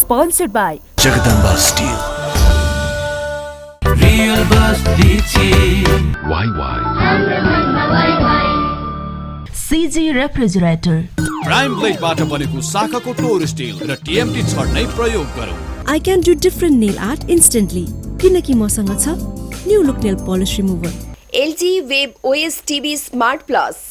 Sponsored by Jagadamba Steel. Real Bus YY. CG Refrigerator. Prime ब्लेडबाट बनेको शाखाको टोर still र टिएमटी छड्नै प्रयोग गरौँ। I can do different nail art instantly. किनकि मसँग छ new look nail polish remover. LG Web OS TV Smart Plus.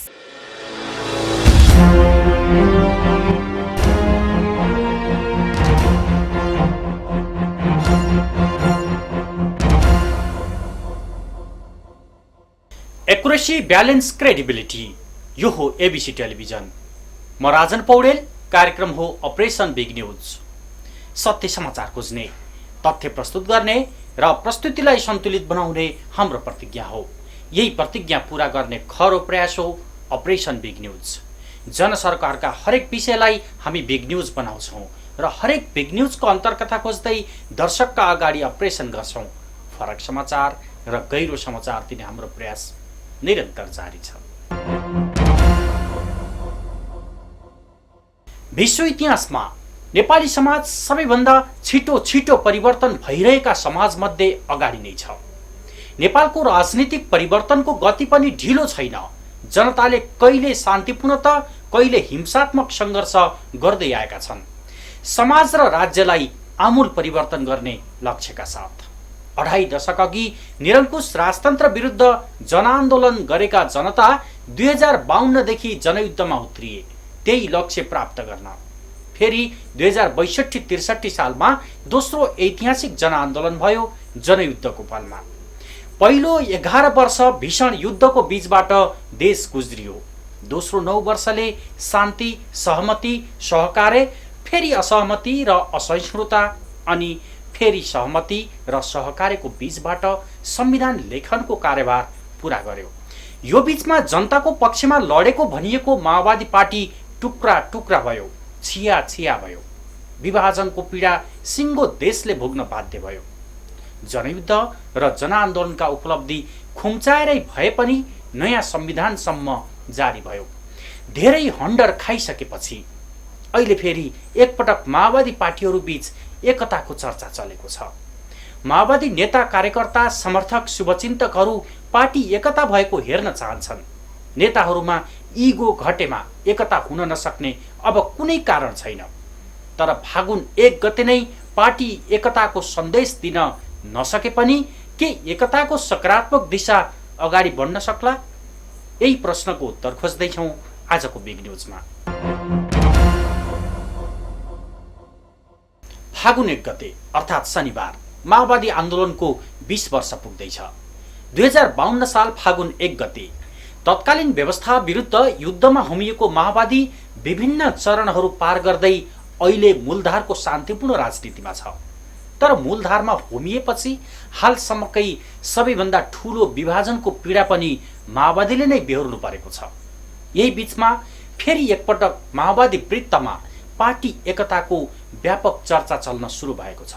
Accuracy balance credibility यो हो एबिसी टेलिभिजन। म राजन पौडेल। कार्यक्रम हो अपरेसन बिग न्यूज। सत्य समाचार खोज्ने, तथ्य प्रस्तुत गर्ने र प्रस्तुतिलाई सन्तुलित बनाउने हाम्रो प्रतिज्ञा हो। यही प्रतिज्ञा पूरा गर्ने खरो प्रयास हो अपरेसन बिग न्यूज। जनसरकारका हरेक विषयलाई हामी बिग न्यूज बनाउँछौँ र हरेक बिग न्यूजको अन्तर्कथा खोज्दै दर्शकका अगाडि अपरेसन गर्छौँ। फरक समाचार र गहिरो समाचार दिने हाम्रो प्रयास निरन्तर जारी छ। विश्व इतिहासमा नेपाली समाज सबैभन्दा छिटो परिवर्तन भइरहेका समाजमध्ये अगाडि नै छ। नेपालको राजनीतिक परिवर्तनको गति पनि ढिलो छैन। जनताले कहिले शान्तिपूर्ण त कहिले हिंसात्मक सङ्घर्ष गर्दै आएका छन्, समाज र राज्यलाई आमूल परिवर्तन गर्ने लक्ष्यका साथ। 2.5 दशक अघि निरङ्कुश राजतन्त्र विरुद्ध जनआन्दोलन गरेका जनता 2052 देखि जनयुद्धमा उत्रिए त्यही लक्ष्य प्राप्त गर्न। फेरि 2062-63 सालमा दोस्रो ऐतिहासिक जनआन्दोलन भयो जनयुद्धको फलमा। पहिलो 11 वर्ष भीषण युद्धको बीचबाट देश गुज्रियो। दोस्रो 9 वर्षले शान्ति, सहमति, सहकार्य, फेरि असहमति र असहिष्णुता, अनि फेरि सहमति र सहकार्यको बीचबाट संविधान लेखनको कार्यभार पूरा गर्यो। यो बीचमा जनताको पक्षमा लडेको भनिएको माओवादी पार्टी टुक्रा टुक्रा भयो, छिया छिया भयो। विभाजनको पीडा सिङ्गो देशले भोग्न बाध्य भयो। जनयुद्ध र जनआन्दोलनका उपलब्धि खुम्चाएरै भए पनि नयाँ संविधानसम्म जारी भयो। धेरै हन्डर खाइसकेपछि अहिले फेरि एकपटक माओवादी पार्टीहरू बीच एकताको चर्चा चलेको छ। माओवादी नेता, कार्यकर्ता, समर्थक, शुभचिन्तकहरू पार्टी एकता भएको हेर्न चाहन्छन्। नेताहरूमा इगो घटेमा एकता हुन नसक्ने अब कुनै कारण छैन। तर फागुन 1 गते नै पार्टी एकताको सन्देश दिन नसके पनि के एकताको सकारात्मक दिशा अगाडि बढ्न सक्ला? यही प्रश्नको उत्तर खोज्दैछौँ आजको बिग न्यूजमा। फागुन 1 गते अर्थात् शनिबार माओवादी आन्दोलनको 20 वर्ष पुग्दैछ। 2052 साल फागुन 1 गते तत्कालीन व्यवस्था विरुद्ध युद्धमा होमिएको माओवादी विभिन्न चरणहरू पार गर्दै अहिले मूलधारको शान्तिपूर्ण राजनीतिमा छ। तर मूलधारमा होमिएपछि हालसम्मकै सबैभन्दा ठूलो विभाजनको पीडा पनि माओवादीले नै बेहोर्नु परेको छ। यही बीचमा फेरि एकपटक माओवादी वृत्तमा पार्टी एकताको व्यापक चर्चा चल्न सुरु भएको छ।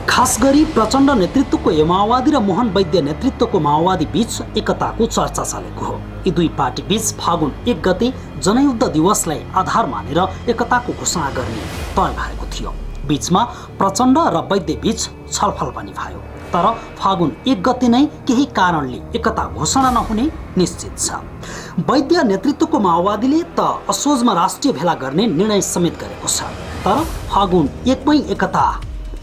खास गरी प्रचण्ड नेतृत्वको माओवादी र मोहन वैद्य नेतृत्वको माओवादी बीच एकताको चर्चा चलेको हो। यी दुई पार्टी बीच फागुन 1 गते जनयुद्ध दिवसलाई आधार मानेर एकताको घोषणा गर्ने तय भएको थियो। बीचमा प्रचण्ड र वैद्य बीच छलफल पनि भयो। तर फागुन 1 गते नै केही कारणले एकता घोषणा नहुने निश्चित छ। वैद्य नेतृत्वको माओवादीले त असोजमा राष्ट्रिय भेला गर्ने निर्णय समेत गरेको छ। तर फागुन 1 मै एकता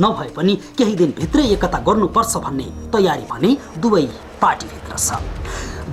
नभए पनि केही दिन भित्रै एकता गर्नुपर्छ भन्ने तयारी भने दुवै पार्टीभित्र छ।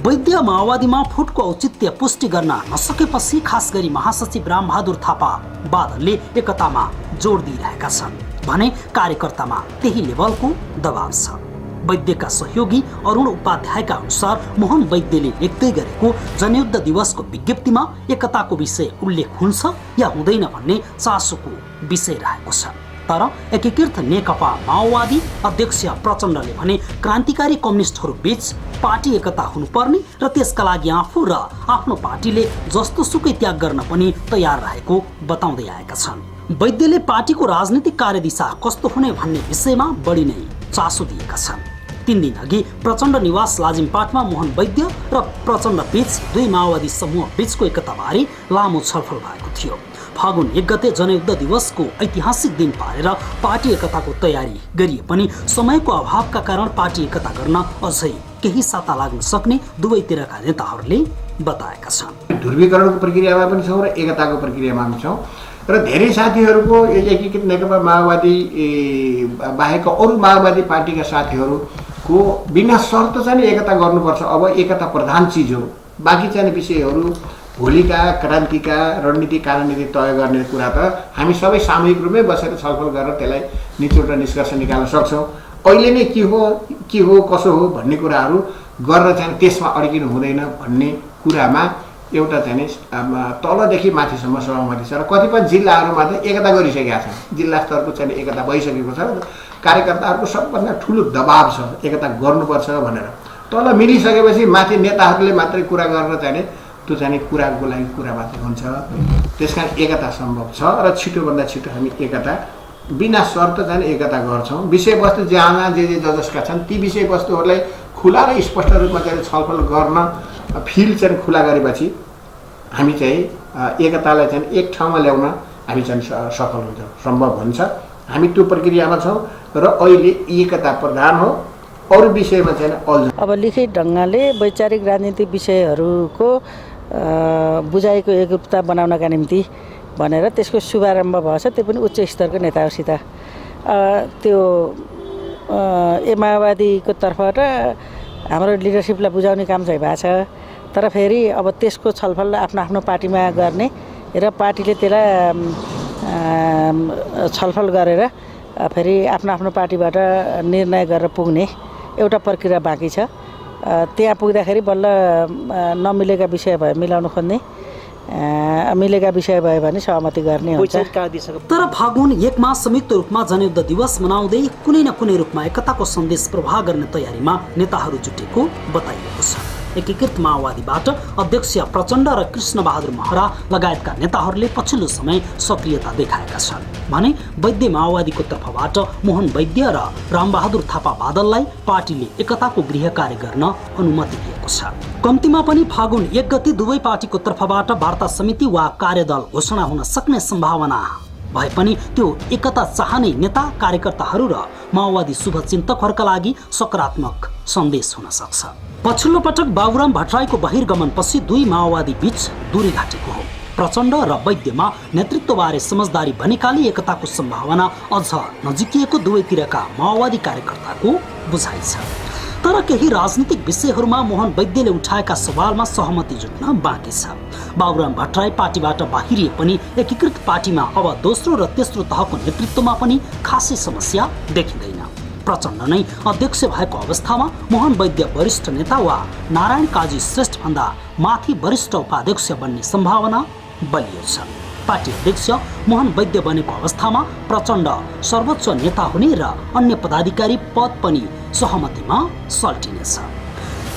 वैद्य माओवादीमा फुटको औचित्य पुष्टि गर्न नसकेपछि खास गरी महासचिव रामबहादुर थापा बादलले एकतामा जोड दिइरहेका छन् भने कार्यकर्तामा त्यही लेभलको दबाव छ। वैद्यका सहयोगी अरुण उपाध्यायका अनुसार मोहन वैद्यले लेख्दै गरेको जनयुद्ध दिवसको विज्ञप्तिमा एकताको विषय उल्लेख हुन्छ या हुँदैन भन्ने चासोको विषय रहेको छ। तर एकीकृत नेकपा माओवादी अध्यक्ष प्रचण्डले भने क्रान्तिकारी कम्युनिस्टहरू बीच पार्टी एकता हुनुपर्ने र त्यसका लागि आफू र आफ्नो पार्टीले जस्तो सुकै त्याग गर्न पनि तयार रहेको बताउँदै आएका छन्। वैद्यले पार्टीको राजनीतिक कार्यदिशा कस्तो हुने भन्ने विषयमा बढी नै चासो दिएका छन्। 3 दिन अघि प्रचण्ड निवास लाजिमपाटमा मोहन वैद्य र प्रचण्ड बीच दुई माओवादी समूह बीचको एकताबारे लामो छलफल भएको थियो। फागुन 1 गते जनयुद्ध दिवसको ऐतिहासिक दिन पारेर पार्टी एकताको तयारी गरिए पनि समयको अभावका कारण पार्टी एकता गर्न अझै केही साता लाग्न सक्ने दुवैतिरका नेताहरूले बताएका छन्। ध्रुवीकरणको प्रक्रियामा पनि छौँ र एकताको प्रक्रियामा पनि छौँ र धेरै साथीहरूको एकीकृत नेकपा माओवादी बाहेक अरू माओवादी पार्टीका साथीहरूको बिना शर्त चाहिँ एकता गर्नुपर्छ। अब एकता प्रधान चिज हो। बाँकी चाहिँ विषयहरू भोलिका क्रान्तिका रणनीतिक कार्यनीति तय गर्ने कुरा त हामी सबै सामूहिक रूपमै बसेर छलफल गरेर त्यसलाई निचोड र निष्कर्ष निकाल्न सक्छौँ। अहिले नै के हो कसो हो भन्ने कुराहरू गरेर चाहिँ त्यसमा अड्किनु हुँदैन भन्ने कुरामा एउटा चाहिँ तलदेखि माथिसम्म सहमति छ र कतिपय जिल्लाहरूमा त एकता गरिसकेका छन्। जिल्ला स्तरको चाहिँ एकता भइसकेको छ। कार्यकर्ताहरूको सबभन्दा ठुलो दबाब छ एकता गर्नुपर्छ भनेर। तल मिलिसकेपछि माथि नेताहरूले मात्रै कुरा गरेर चाहिँ त्यो चाहिँ कुराको लागि कुरा मात्रै हुन्छ। त्यसकारण एकता सम्भव छ र छिटोभन्दा छिटो हामी एकता बिना शर्त चाहिँ एकता गर्छौँ। विषयवस्तु जहाँ जे जसका छन् ती विषयवस्तुहरूलाई खुला र स्पष्ट रूपमा चाहिँ छलफल गर्न फिल्ड चाहिँ खुला गरेपछि हामी चाहिँ एकतालाई चाहिँ एक ठाउँमा ल्याउन हामी चाहिँ सफल हुन्छौँ, सम्भव हुन्छ। हामी त्यो प्रक्रियामा छौँ र अहिले एकता प्रधान हो। अरू विषयमा चाहिँ अब लिखित ढङ्गले वैचारिक राजनीतिक विषयहरूको बुझाइको एकरूपता बनाउनका निम्ति भनेर त्यसको शुभारम्भ भएछ। त्यो पनि उच्च स्तरको नेताहरूसित। त्यो माओवादीको तर्फबाट हाम्रो लिडरसिपलाई बुझाउने काम चाहिँ भएको छ। तर फेरि अब त्यसको छलफल आफ्नो आफ्नो पार्टीमा गर्ने र पार्टीले त्यसलाई छलफल गरेर फेरि आफ्नो आफ्नो पार्टीबाट निर्णय गरेर पुग्ने एउटा प्रक्रिया बाँकी छ। त्यहाँ पुग्दाखेरि बल्ल नमिलेका विषय भयो मिलाउन खोज्ने, मिलेका विषय भयो भने सहमति गर्ने हुन्छ। तर फागुन 1 मा संयुक्त रूपमा जनयुद्ध दिवस मनाउँदै कुनै न कुनै रूपमा एकताको सन्देश प्रवाह गर्ने तयारीमा नेताहरू जुटेको बताइएको छ। एकीकृत माओवादीबाट अध्यक्ष प्रचण्ड र कृष्णबहादुर महरा लगायतका नेताहरूले पछिल्लो समय सक्रियता देखाएका छन् भने वैद्य माओवादीको तर्फबाट मोहन वैद्य र रामबहादुर थापा बादललाई पार्टीले एकताको गृह कार्य गर्न अनुमति दिएको छ। कम्तीमा पनि फागुन 1 गते दुवै पार्टीको तर्फबाट वार्ता समिति वा कार्यदल घोषणा हुन सक्ने सम्भावना भए पनि त्यो एकता चाहने नेता कार्यकर्ताहरू र माओवादी शुभचिन्तकहरूका लागि सकारात्मक सन्देश हुन सक्छ। पछिल्लो पटक बाबुराम भट्टराईको बहिर्गमनपछि दुई माओवादी बीच दूरी घटेको हो। प्रचण्ड र वैद्यमा नेतृत्वबारे समझदारी बनेकाले एकताको सम्भावना अझ नजिकिएको दुवैतिरका माओवादी कार्यकर्ताको बुझाइ छ। तर केही राजनीतिक विषयहरूमा मोहन वैद्यले उठाएका सवालमा सहमति जुट्न बाँकी छ। बाबुराम भट्टराई पार्टीबाट बाहिरिए पनि एकीकृत पार्टीमा अब दोस्रो र तेस्रो तहको नेतृत्वमा पनि खासै समस्या देखिँदैन। प्रचण्ड नै अध्यक्ष भएको अवस्थामा मोहन वैद्य वरिष्ठ नेता वा नारायण काजी श्रेष्ठ भन्दा माथि वरिष्ठ उपाध्यक्ष बन्ने सम्भावना बलियो छ। पार्टी अध्यक्ष मोहन वैद्य बनेको अवस्थामा प्रचण्ड सर्वोच्च नेता हुने र अन्य पदाधिकारी पद पनि सहमतिमा सल्टिनेछ।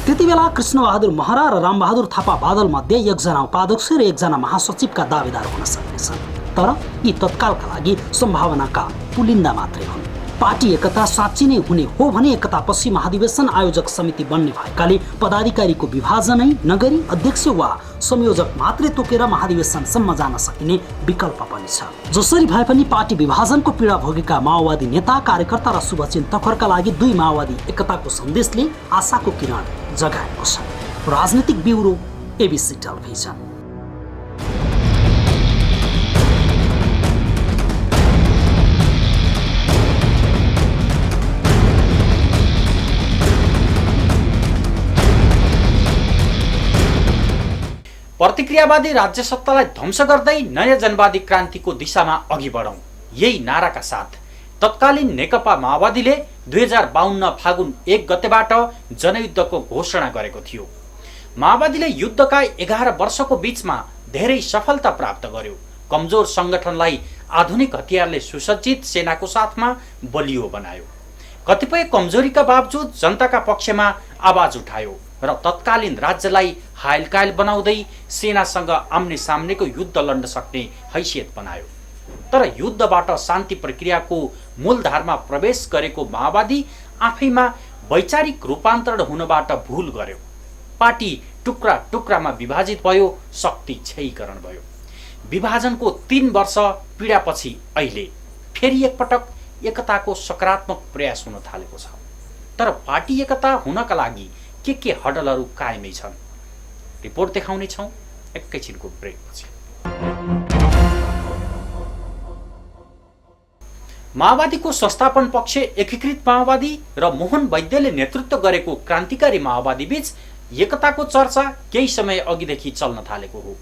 त्यति बेला कृष्णबहादुर महरा र रामबहादुर थापा बादल मध्ये 1 जना उपाध्यक्ष र 1 जना महासचिवका दावेदार हुन सक्नेछन्। तर यी तत्कालका लागि सम्भावनाका पुलिन्दा मात्रै हुन्। पार्टी एकता साँच्ची नै हुने हो भने एकतापछि महाधिवेशन आयोजक समिति बन्ने भएकाले पदाधिकारीको विभाजनै नगरी अध्यक्ष वा संयोजक मात्रै तोकेर महाधिवेशनसम्म जान सकिने विकल्प पनि छ। जसरी भए पनि पार्टी विभाजनको पीडा भोगेका माओवादी नेता कार्यकर्ता र शुभचिन्तकहरूका लागि दुई माओवादी एकताको सन्देशले आशाको किरण जगाएको छ। राजनीतिक ब्युरो एबिसी टेलिभिजन। प्रतिक्रियावादी राज्य सत्तालाई ध्वंस गर्दै नयाँ जनवादी क्रान्तिको दिशामा अघि बढौं, यही नाराका साथ तत्कालीन नेकपा माओवादीले 2052 फागुन 1 गतेबाट जनयुद्धको घोषणा गरेको थियो। माओवादीले युद्धका 11 वर्षको बीचमा धेरै सफलता प्राप्त गर्यो। कमजोर संगठनलाई आधुनिक हतियारले सुसज्जित सेनाको साथमा बलियो बनायो। कतिपय कमजोरीका बावजुद जनताका पक्षमा आवाज उठायो र तत्कालीन राज्यलाई हाइलकाइल बनाउँदै सेनासँग आम्ने सामनेको युद्ध लड्न सक्ने हैसियत बनायो। तर युद्धबाट शान्ति प्रक्रियाको मूलधारमा प्रवेश गरेको माओवादी आफैमा वैचारिक रूपान्तरण हुनबाट भूल गर्यो। पार्टी टुक्रा टुक्रामा विभाजित भयो, शक्ति क्षयीकरण भयो। विभाजनको 3 वर्ष पीडापछि अहिले फेरि एकपटक एकताको सकारात्मक प्रयास हुन थालेको छ। तर पार्टी एकता हुनका लागि के हडलहरू कायमै छन्? रिपोर्ट देखाउने छौं एकैछिनको ब्रेकपछि। माओवादीको संस्थापन पक्ष एकीकृत माओवादी र मोहन वैद्यले नेतृत्व गरेको क्रान्तिकारी माओवादी बीच एकताको चर्चा केही समय अघिदेखि चल्न थालेको हो।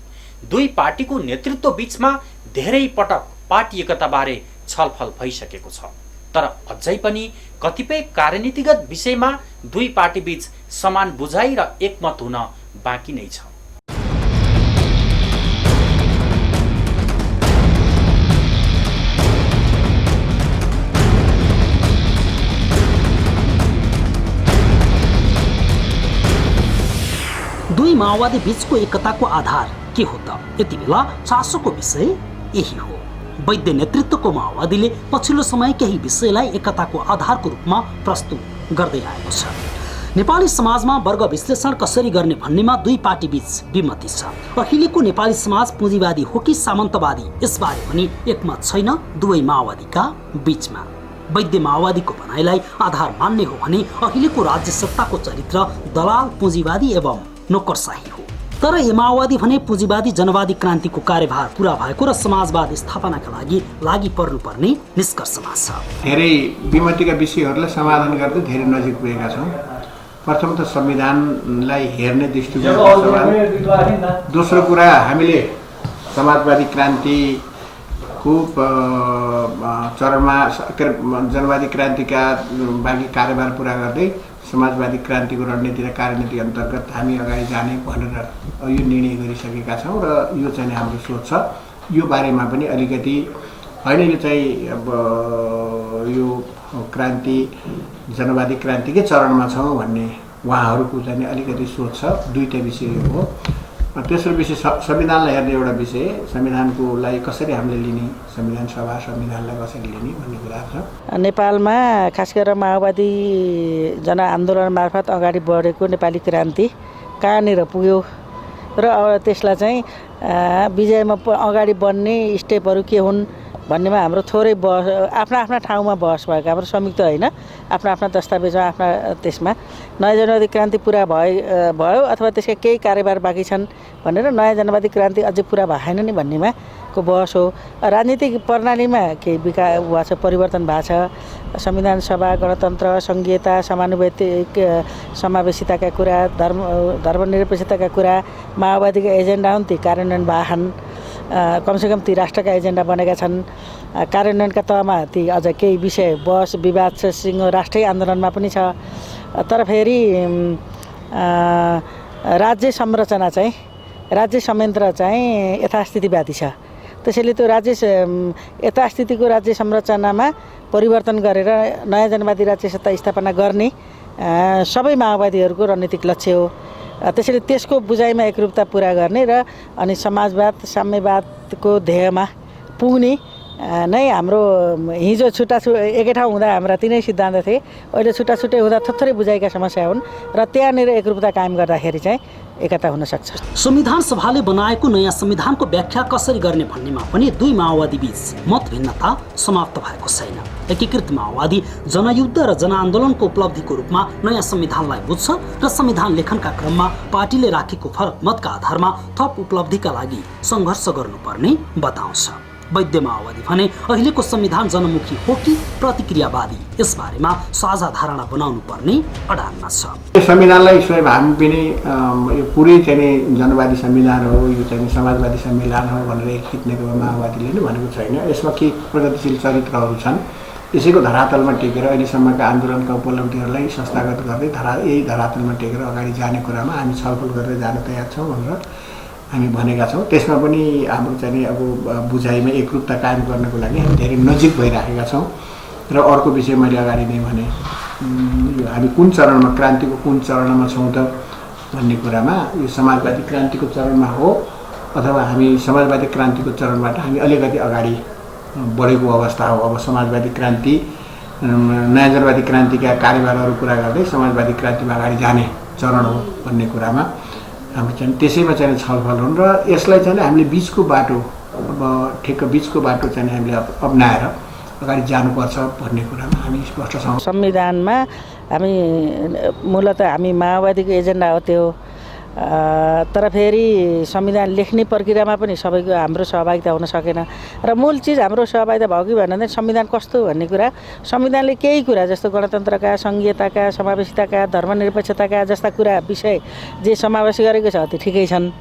दुई पार्टीको नेतृत्व बीचमा धेरै पटक पार्टी एकताबारे छलफल भइसकेको छ। तर अझै पनि कतिपय कार्यनीतिगत विषयमा दुई पार्टी बीच समान बुझाइ र एकमत हुन बाँकी नै छ। दुई माओवादी बीचको एकताको आधार के हो त? यति बेला चासोको विषय यही हो। वैद्य नेतृत्वको माओवादीले पछिल्लो समय केही विषयलाई एकताको आधारको रूपमा प्रस्तुत गर्दै आएको छ। नेपाली समाजमा वर्ग विश्लेषण कसरी गर्ने भन्नेमा दुई पार्टी बीच विमति छ। अहिलेको नेपाली समाज पुँजीवादी हो कि सामन्तवादी, यसबारे पनि एकमत छैन दुवै माओवादीका बीचमा। वैद्य माओवादीको भनाइलाई आधार मान्ने हो भने अहिलेको राज्य सत्ताको चरित्र दलाल, पुँजीवादी एवं नोकरशाही हो। तर यो माओवादी भने पुँजीवादी जनवादी क्रान्तिको कार्यभार पूरा भएको र समाजवाद स्थापनाका लागि पर्नुपर्ने निष्कर्षमा छ। धेरै विमतिका विषयहरूलाई समाधान गर्दै धेरै नजिक पुगेका छौँ। प्रथम त संविधानलाई हेर्ने दृष्टिकोण, दोस्रो कुरा हामीले समाजवादी क्रान्तिको चरणमा जनवादी क्रान्तिका बाँकी कार्यभार पूरा गर्दै समाजवादी क्रान्तिको रणनीति र कार्यनीति अन्तर्गत हामी अगाडि जाने भनेर यो निर्णय गरिसकेका छौँ र यो चाहिँ हाम्रो सोच छ। यो बारेमा पनि अलिकति होइन, यो चाहिँ अब यो क्रान्ति जनवादी क्रान्तिकै चरणमा छौँ भन्ने उहाँहरूको चाहिँ अलिकति सोच छ। दुईटै विषय हो। तेस्रो विषय संविधानलाई हेर्ने एउटा विषय, संविधानकोलाई कसरी हामीले लिने, संविधान सभा संविधानलाई कसरी लिने भन्ने कुरा छ। नेपालमा खास गरेर माओवादी जनआन्दोलन मार्फत अगाडि बढेको नेपाली क्रान्ति कहाँनिर पुग्यो र त्यसलाई चाहिँ विजयमा अगाडि बढ्ने स्टेपहरू के हुन् भन्नेमा हाम्रो थोरै बहस, आफ्ना ठाउँमा बहस भएको, हाम्रो संयुक्त होइन, आफ्ना दस्तावेजमा आफ्ना त्यसमा नयाँ जनवादी क्रान्ति पुरा भयो अथवा त्यसका केही कार्यभार बाँकी छन् भनेर नयाँ जनवादी क्रान्ति अझै पुरा भएन नि भन्नेमा को बहस हो। राजनीतिक प्रणालीमा केही विकास भएको छ, परिवर्तन भएको छ। संविधान सभा, गणतन्त्र, सङ्घीयता, समानुपातिक समावेशिताका कुरा, धर्मनिरपेक्षताका कुरा माओवादीका एजेन्डा हुन्, ती कार्यान्वयन भएछन्। कमसेकम ती राष्ट्रका एजेन्डा बनेका छन्। कार्यान्वयनका तहमा ती अझ केही विषय बहस विवाद छ, सिङ्गो राष्ट्रिय आन्दोलनमा पनि छ। तर फेरि राज्य संरचना चाहिँ, राज्य संयन्त्र चाहिँ यथास्थितिवादी छ। त्यसैले त्यो राज्य यथास्थितिको राज्य संरचनामा परिवर्तन गरेर नयाँ जनवादी राज्य सत्ता स्थापना गर्ने सबै माओवादीहरूको रणनीतिक लक्ष्य हो। त्यसैले त्यसको बुझाइमा एकरूपता पुरा गर्ने र अनि समाजवाद साम्यवादको ध्येयमा पुग्ने नै हाम्रो हिजो एकै ठाउँ हुँदा हाम्रा तिनै सिद्धान्त थिए, अहिले छुट्टै हुँदा थोरै बुझाइका समस्या हुन् र त्यहाँनिर एकरूपता कायम गर्दाखेरि चाहिँ एकता हुन सक्छ। संविधान सभाले बनाएको नयाँ संविधानको व्याख्या कसरी गर्ने भन्नेमा पनि दुई माओवादी बीच मत भिन्नता समाप्त भएको छैन। एकीकृत माओवादी जनयुद्ध र जनआन्दोलनको उपलब्धिको रूपमा नयाँ संविधानलाई बुझ्छ र संविधान लेखनका क्रममा पार्टीले राखेको फरक मतका आधारमा थप उपलब्धिका लागि सङ्घर्ष गर्नुपर्ने बताउँछ। वैद्य माओवादी भने अहिलेको संविधान जनमुखी हो कि प्रतिक्रियावादी, यसबारेमा साझा धारणा बनाउनु पर्ने अडानमा छ। संविधानलाई स्वयं हामी पनि यो पुरै चाहिँ जनवादी संविधान हो, यो चाहिँ समाजवादी संविधान हो भनेर एकीकृत नेकपा माओवादीले नै भनेको छैन। यसमा के प्रगतिशील चरित्रहरू छन्, यसैको धरातलमा टेकेर अहिलेसम्मका आन्दोलनका उपलब्धिहरूलाई संस्थागत गर्दै यही धरातलमा टेकेर अगाडि जाने कुरामा हामी छलफल गरेर जान तयार छौँ भनेर हामी भनेका छौँ। त्यसमा पनि हाम्रो चाहिँ अब बुझाइमा एकरूपता कायम गर्नको लागि हामी धेरै नजिक भइराखेका छौँ। र अर्को विषय मैले अगाडि नै भने, हामी कुन चरणमा, क्रान्तिको कुन चरणमा छौँ त भन्ने कुरामा यो समाजवादी क्रान्तिको चरणमा हो अथवा हामी समाजवादी क्रान्तिको चरणबाट हामी अलिकति अगाडि बढेको अवस्था हो। अब समाजवादी क्रान्ति नयाँ जनवादी क्रान्तिका कार्यभारहरू पुरा गर्दै समाजवादी क्रान्तिमा अगाडि जाने चरण हो भन्ने कुरामा हामी चाहिँ त्यसैमा चाहिँ छलफल हुन् र यसलाई चाहिँ हामीले बिचको बाटो अब ठिक्क बिचको बाटो चाहिँ हामीले अपनाएर अगाडि जानुपर्छ भन्ने कुरामा हामी स्पष्ट छौँ। संविधानमा हामी मूलत हामी माओवादीको एजेन्डा हो त्यो, तर फेरि संविधान लेख्ने प्रक्रियामा पनि सबैको हाम्रो सहभागिता हुन सकेन र मूल चिज हाम्रो सहभागिता भयो कि भन्दा संविधान कस्तो भन्ने कुरा, संविधानले केही कुरा जस्तो गणतन्त्रका, सङ्घीयताका, समावेशिताका, धर्मनिरपेक्षताका जस्ता कुरा विषय जे समावेश गरेको छ त्यो ठिकै छन्।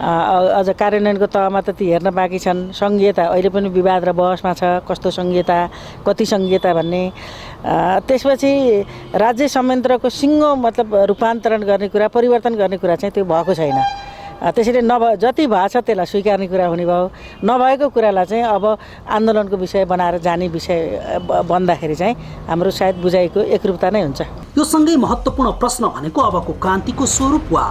अझ कार्यान्वयनको तहमा त ती हेर्न बाँकी छन्। सङ्घीयता अहिले पनि विवाद र बहसमा छ, कस्तो सङ्घीयता, कति सङ्घीयता भन्ने। त्यसपछि राज्य संयन्त्रको सिङ्गो मतलब रूपान्तरण गर्ने कुरा, परिवर्तन गर्ने कुरा चाहिँ त्यो भएको छैन। त्यसैले जति भएको छ त्यसलाई स्वीकार्ने कुरा हुने भयो, नभएको कुरालाई चाहिँ अब आन्दोलनको विषय बनाएर जाने विषय बन्दाखेरि चाहिँ हाम्रो सायद बुझाइको एकरूपता नै हुन्छ। यो सँगै महत्त्वपूर्ण प्रश्न भनेको अबको क्रान्तिको स्वरूप वा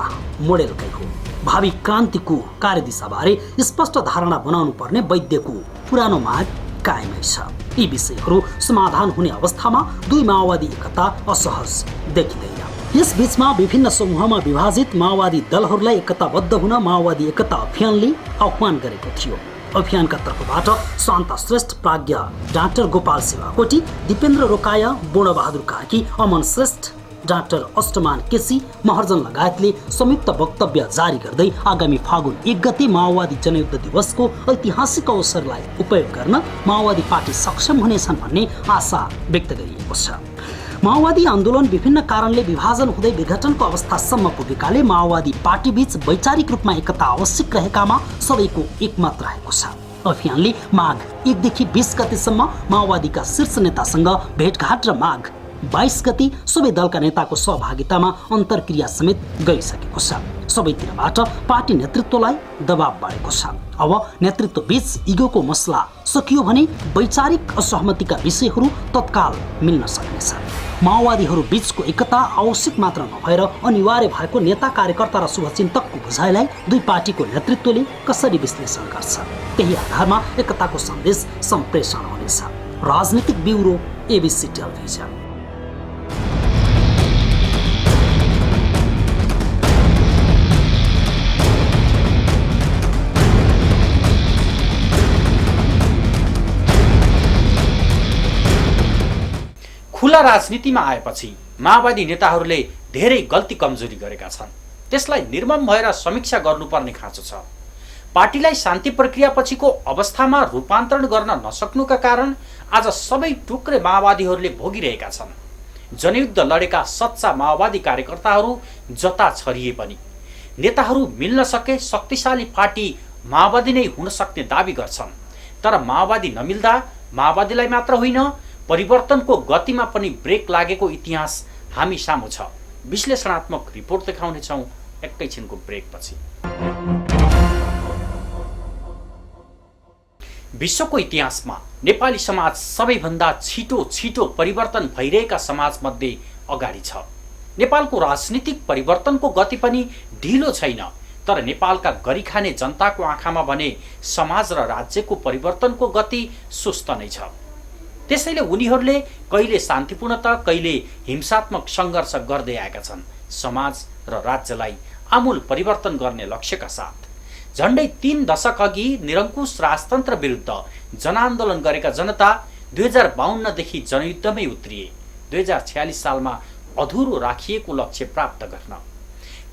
मोडेलकै हो। भावी क्रान्तिको कार्यदिशाबारे स्पष्ट धारणा बनाउनु पर्ने वैद्यको पुरानो माग कायमै छ। यी विषयहरू समाधान हुने अवस्थामा दुई माओवादी एकता असहज देखिँदैन। यस बीचमा विभिन्न समूहमा विभाजित माओवादी दलहरूलाई एकताबद्ध हुन माओवादी एकता अभियानले आह्वान गरेको थियो। अभियानका तर्फबाट शान्ता श्रेष्ठ, प्राज्ञा डाक्टर गोपाल सेवाकोटी, दिपेन्द्र रोकाया, बोर्णबहादुर कार्की, अमन श्रेष्ठ, डाक्टर अष्टमान केसी, महर्जन लगायतले संयुक्त वक्तव्य जारी गर्दै आगामी फागुन 1 गते माओवादी जनयुद्ध दिवसको ऐतिहासिक अवसरलाई उपयोग गर्न माओवादी पार्टी सक्षम हुनेछन् भन्ने आशा व्यक्त गरिएको छ। माओवादी आन्दोलन विभिन्न कारणले विभाजन हुँदै विघटनको अवस्थासम्म पुगेकाले माओवादी पार्टीबीच वैचारिक रूपमा एकता आवश्यक रहेकामा सबैको एकमत रहेको छ। अभियानले माघ 1 देखि 20 गतेसम्म माओवादीका शीर्ष नेतासँग भेटघाट र माघ 22 गति सबै दलका नेताको सहभागितामा अन्तर्क्रिया समेत गरिसकेको छ। सबैतिरबाट पार्टी नेतृत्वलाई दबाब बढेको छ। अब नेतृत्व बीच इगोको मसला सकियो भने वैचारिक असहमतिका विषयहरू तत्काल मिल्न सक्नेछ। माओवादीहरू बीचको एकता आवश्यक मात्र नभएर अनिवार्य भएको नेता कार्यकर्ता र शुभचिन्तकको बुझाइलाई दुई पार्टीको नेतृत्वले कसरी विश्लेषण गर्छ, त्यही आधारमा एकताको सन्देश सम्प्रेषण हुनेछ। राजनीतिक ब्युरो, एबिसी टेलिभिजन। खुला राजनीतिमा आएपछि माओवादी नेताहरूले धेरै गल्ती कमजोरी गरेका छन्। त्यसलाई निर्मम भएर समीक्षा गर्नुपर्ने खाँचो छ। पार्टीलाई शान्ति प्रक्रियापछिको अवस्थामा रूपान्तरण गर्न नसक्नुका कारण आज सबै टुक्रे माओवादीहरूले भोगिरहेका छन्। जनयुद्ध लडेका सच्चा माओवादी कार्यकर्ताहरू जता छरिए पनि नेताहरू मिल्न सके शक्तिशाली पार्टी माओवादी नै हुन सक्ने दावी गर्छन्। तर माओवादी नमिल्दा माओवादीलाई मात्र होइन, परिवर्तनको गतिमा पनि ब्रेक लागेको इतिहास हामी सामु छ। विश्लेषणात्मक रिपोर्ट देखाउनेछौँ एकैछिनको ब्रेकपछि। विश्वको इतिहासमा नेपाली समाज सबैभन्दा छिटो परिवर्तन भइरहेका समाजमध्ये अगाडि छ। नेपालको राजनीतिक परिवर्तनको गति पनि ढिलो छैन, तर नेपालका गरिखाने जनताको आँखामा भने समाज र राज्यको परिवर्तनको गति सुस्त नै छ। त्यसैले उनीहरूले कहिले शान्तिपूर्ण त कहिले हिंसात्मक सङ्घर्ष गर्दै आएका छन्, समाज र राज्यलाई आमूल परिवर्तन गर्ने लक्ष्यका साथ। झन्डै 3 दशक अघि निरङ्कुश राजतन्त्र विरुद्ध जनआन्दोलन गरेका जनता 2052 देखि जनयुद्धमै उत्रिए 2046 सालमा अधुरो राखिएको लक्ष्य प्राप्त गर्न।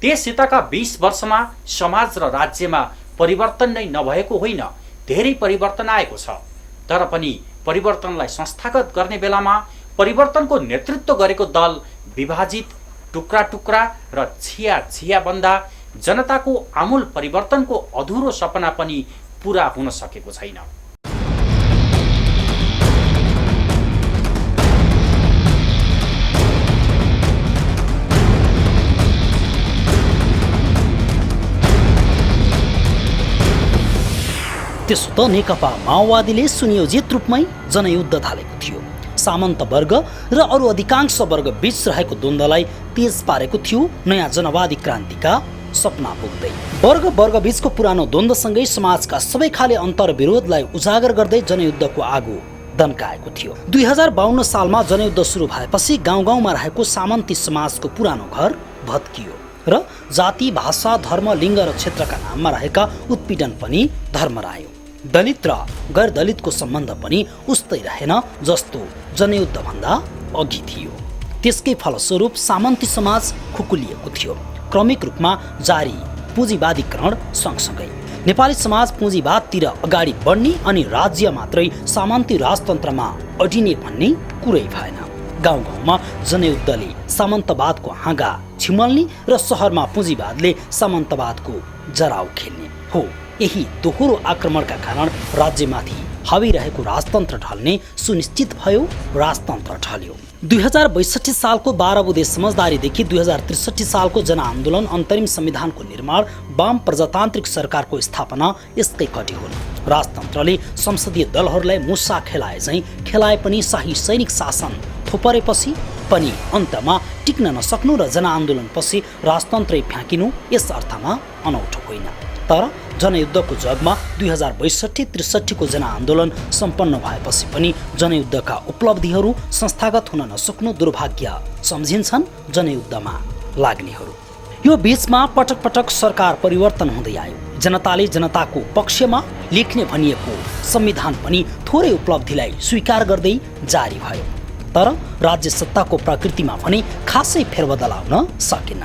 त्यसयताका 20 वर्षमा समाज र राज्यमा परिवर्तन नै नभएको होइन, धेरै परिवर्तन आएको छ। तर पनि परिवर्तनलाई संस्थागत गर्ने बेलामा परिवर्तनको नेतृत्व गरेको दल विभाजित, टुक्रा टुक्रा र छिया बन्दा जनताको आमूल परिवर्तनको अधुरो सपना पनि पूरा हुन सकेको छैन। त्यसो त नेकपा माओवादीले सुनियोजित रूपमै जनयुद्ध थालेको थियो। सामन्त वर्ग र अरू अधिकांश वर्ग बीच रहेको द्वन्द्वलाई तेज पारेको थियो नयाँ जनवादी क्रान्तिका सपना पुग्दै वर्ग बीचको पुरानो द्वन्द्वसँगै समाजका सबै खाले अन्तर विरोधलाई उजागर गर्दै जनयुद्धको आगो दन्काएको थियो। 2052 सालमा जनयुद्ध सुरु भएपछि गाउँ-गाउँमा रहेको सामन्ती समाजको पुरानो घर भत्कियो र जाति, भाषा, धर्म, लिङ्ग र क्षेत्रका नाममा रहेका उत्पीडन पनि धर्मरायो। दलित र गैर दलितको सम्बन्ध पनि उस्तै रहेन जस्तो जनयुद्ध भन्दा अघि थियो। त्यसकै फलस्वरूप सामन्ती समाज खुकुलिएको थियो। क्रमिक रूपमा जारी पुँजीवादीकरण सँगसँगै नेपाली समाज पुँजीवादतिर अगाडि बढ्ने अनि राज्य मात्रै सामन्ती राजतन्त्रमा अडिने भन्ने कुरै भएन। गाउँ-गाउँमा जनयुद्धले सामन्तवादको हाँगा छिमल्ने र सहरमा पुँजीवादले सामन्तवादको जराउ खेल्ने हो। यही दोहोरो आक्रमणका कारण राज्यमाथि हावी रहेको राजतन्त्र ढल्ने सुनिश्चित भयो। राजतन्त्र ढल्यो। 2062 सालको 12 बुँदे समझदारीदेखि 2063 सालको जनआन्दोलन, अन्तरिम संविधानको निर्माण, वाम प्रजातान्त्रिक सरकारको स्थापना यसकै कटी हुन्। राजतन्त्रले संसदीय दलहरूलाई मुसा खेलाए झैँ खेलाए पनि शाही सैनिक शासन थोपरेपछि पनि अन्तमा टिक्न नसक्नु र जनआन्दोलनपछि राजतन्त्रै फ्याँकिनु यस अर्थमा अनौठो होइन। तर जनयुद्धको जगमा 2062-63 को जनआन्दोलन सम्पन्न भएपछि पनि जनयुद्धका उपलब्धिहरू संस्थागत हुन नसक्नु दुर्भाग्य सम्झिन्छन् जनयुद्धमा लाग्नेहरू। यो बीचमा पटक पटक सरकार परिवर्तन हुँदै आयो। जनताले जनताको पक्षमा लेख्ने भनिएको संविधान पनि थोरै उपलब्धिलाई स्वीकार गर्दै जारी भयो। तर राज्य सत्ताको प्रकृतिमा भने खासै फेरबदल आउन सकेन।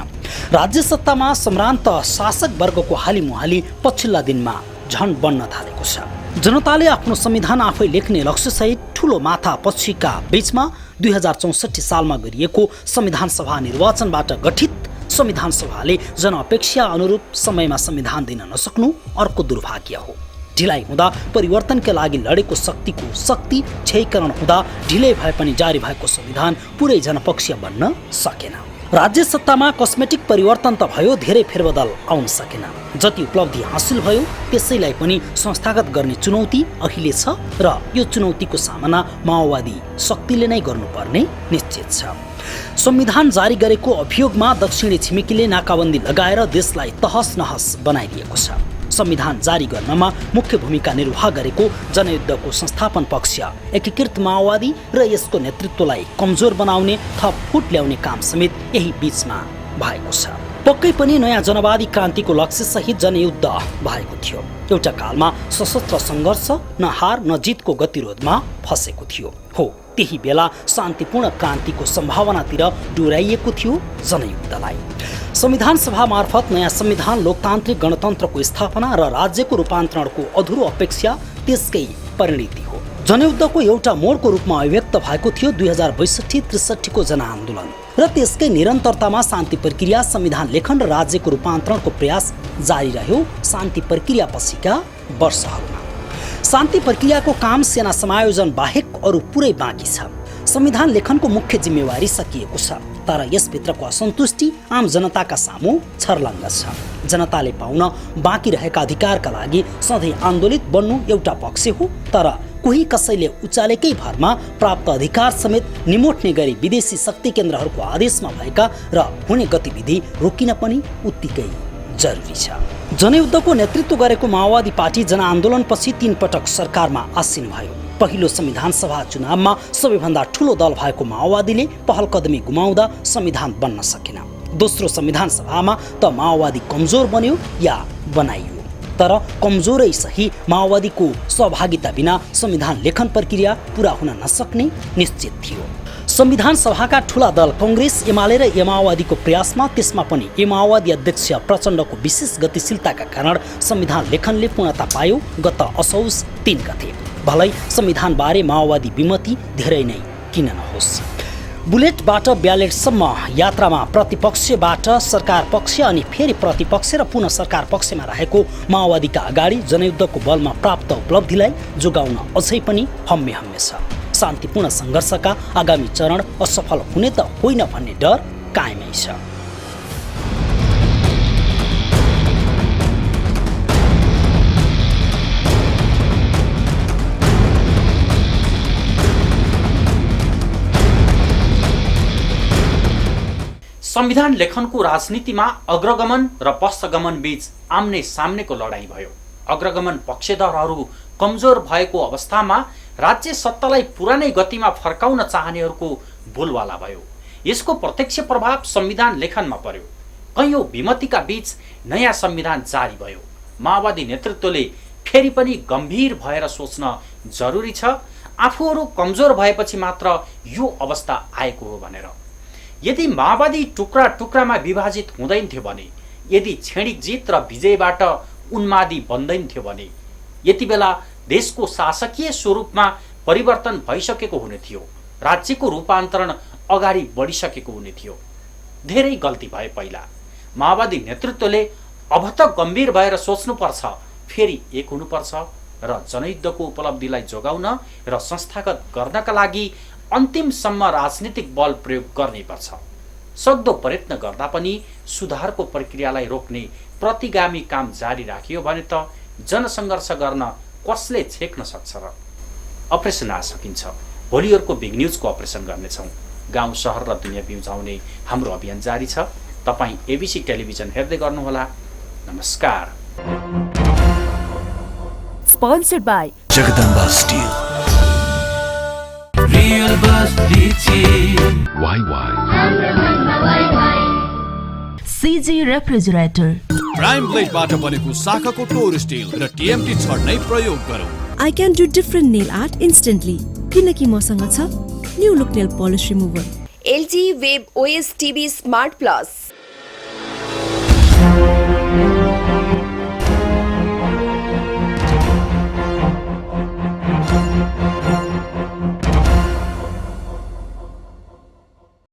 राज्य सत्तामा सम्भ्रान्त शासक वर्गको हालिमुहाली पछिल्ला दिनमा झन बन्न थालेको छ। जनताले आफ्नो संविधान आफै लेख्ने लक्ष्यसहित ठूलो माथा पछिका बीचमा 2064 सालमा गरिएको संविधान सभा निर्वाचनबाट गठित संविधान सभाले जनअपेक्षा अनुरूप समयमा संविधान दिन नसक्नु अर्को दुर्भाग्य हो। ढिलाइ हुँदा परिवर्तनका लागि लडेको शक्तिको शक्ति क्षयीकरण हुँदा ढिलै भए पनि जारी भएको संविधान पुरै जनपक्षीय बन्न सकेन। राज्य सत्तामा कस्मेटिक परिवर्तन त भयो, धेरै फेरबदल आउन सकेन। जति उपलब्धि हासिल भयो त्यसैलाई पनि संस्थागत गर्ने चुनौती अहिले छ र यो चुनौतीको सामना माओवादी शक्तिले नै गर्नुपर्ने निश्चित छ। संविधान जारी गरेको अभियोगमा दक्षिणी छिमेकीले नाकाबन्दी लगाएर देशलाई तहस नहस बनाइदिएको छ। संविधान जारी गर्नमा मुख्य भूमिका निर्वाह गरेको जनयुद्धको संस्थापन पक्ष एकीकृत माओवादी र यसको नेतृत्वलाई कमजोर बनाउने, थप फुट ल्याउने काम समेत यही बीचमा भएको छ। पक्कै पनि नयाँ जनवादी क्रान्तिको लक्ष्यसहित जनयुद्ध भएको थियो। एउटा कालमा सशस्त्र सङ्घर्ष न हार न जितको गतिरोधमा फसेको थियो। हो, त्यही बेला शान्तिपूर्ण क्रान्तिको सम्भावनातिर डोराइएको थियो जनयुद्धलाई। संविधान सभा मार्फत नयाँ संविधान, लोकतान्त्रिक गणतन्त्रको स्थापना र राज्यको रूपान्तरणको अधुरो अपेक्षा त्यसकै परिणति हो। जनयुद्धको एउटा मोडको रूपमा अभिव्यक्त भएको थियो 2062-63 को जनआन्दोलन र त्यसकै निरन्तरतामा शान्ति प्रक्रिया, संविधान लेखन र राज्यको रूपान्तरणको प्रयास जारी रह्यो। शान्ति प्रक्रिया पछिका वर्षहरूमा शान्ति प्रक्रियाको काम सेना समायोजन बाहेक अरू पुरै बाँकी छ। संविधान लेखनको मुख्य जिम्मेवारी सकिएको छ, तर यसभित्रको असन्तुष्टि आम जनताका सामु छर्लङ्ग छ। जनताले पाउन बाँकी रहेका अधिकारका लागि सधैँ आन्दोलित बन्नु एउटा पक्ष हो, तर कोही कसैले उचालेकै भरमा प्राप्त अधिकार समेत निमोट्ने गरी विदेशी शक्ति केन्द्रहरूको आदेशमा भएका र हुने गतिविधि रोकिन पनि उत्तिकै जरुरी छ। जनयुद्धको नेतृत्व गरेको माओवादी पार्टी जनआन्दोलनपछि 3 पटक सरकारमा आसीन भयो। पहिलो संविधान सभा चुनावमा सबैभन्दा ठूलो दल भएको माओवादीले पहल कदमी गुमाउँदा संविधान बन्न सकेन। दोस्रो संविधान सभामा त माओवादी कमजोर बन्यो या बनाइयो, तर कमजोरै सही माओवादीको सहभागिता बिना संविधान लेखन प्रक्रिया पूरा हुन नसक्ने निश्चित थियो। संविधान सभाका ठूला दल कांग्रेस, एमाले र माओवादीको प्रयासमा, त्यसमा पनि माओवादी अध्यक्ष प्रचण्डको विशेष गतिशीलताका कारण संविधान लेखनले पूर्णता पायो गत असौज 3 गते। भलै संविधान बारे माओवादी विमति धेरै नै किन नहोस्। बुलेटबाट ब्यालेटसम्म यात्रामा प्रतिपक्षबाट सरकार पक्ष अनि फेरि प्रतिपक्ष र पुनः सरकार पक्षमा रहेको माओवादीका अगाडि जनयुद्धको बलमा प्राप्त उपलब्धिलाई जोगाउन अझै पनि हम्मे छ। शान्तिपूर्ण सङ्घर्षका आगामी चरण असफल हुने त होइन भन्ने डर कायमै छ। संविधान लेखनको राजनीतिमा अग्रगमन र पश्चगमन बीच आम्ने सामनेको लडाईँ भयो। अग्रगमन पक्षधरहरू कमजोर भएको अवस्थामा राज्य सत्तालाई पुरानै गतिमा फर्काउन चाहनेहरूको बोलवाला भयो। यसको प्रत्यक्ष प्रभाव संविधान लेखनमा पर्यो। कैयौं विमतिका बीच नयाँ संविधान जारी भयो। माओवादी नेतृत्वले फेरि पनि गम्भीर भएर सोच्न जरुरी छ, आफूहरू कमजोर भएपछि मात्र यो अवस्था आएको हो भनेर। यदि माओवादी टुक्रा टुक्रामा विभाजित हुँदैन थियो भने, यदि क्षणिक जित र विजयबाट उन्मादी बन्दैन थियो भने, यति बेला देशको शासकीय स्वरूपमा परिवर्तन भइसकेको हुने थियो, राज्यको रूपान्तरण अगाडि बढिसकेको हुने थियो। धेरै गल्ती भए पहिला। माओवादी नेतृत्वले अब त गम्भीर भएर सोच्नुपर्छ, फेरि एक हुनुपर्छ र जनयुद्धको उपलब्धिलाई जोगाउन र संस्थागत गर्नका लागि अन्तिमसम्म राजनीतिक बल प्रयोग गर्नैपर्छ। सक्दो प्रयत्न गर्दा पनि सुधारको प्रक्रियालाई रोक्ने प्रतिगामी काम जारी राखियो भने त जनसङ्घर्ष गर्न कसले छेक्न सक्छ र? अपरेसन आ सकिन्छ। भोलिहरुको बिग न्यूजको अपरेसन गर्नेछौँ। गाउँ शहर र दुनियाँ बिउझाउने हाम्रो अभियान जारी छ। तपाई एबीसी टेलिभिजन हेर्दै गर्नुहोला। नमस्कार। Sponsored by Jagadamba Steel. Real Bus DC. YY. CG Refrigerator. Prime ब्लेडबाट बनेको शाखाको टोर स्टिल र टीएमटी छड्नै प्रयोग गरौँ। I can do different nail art instantly किनकि मसँग छ new look nail polish remover. LG Wave OS TV Smart Plus.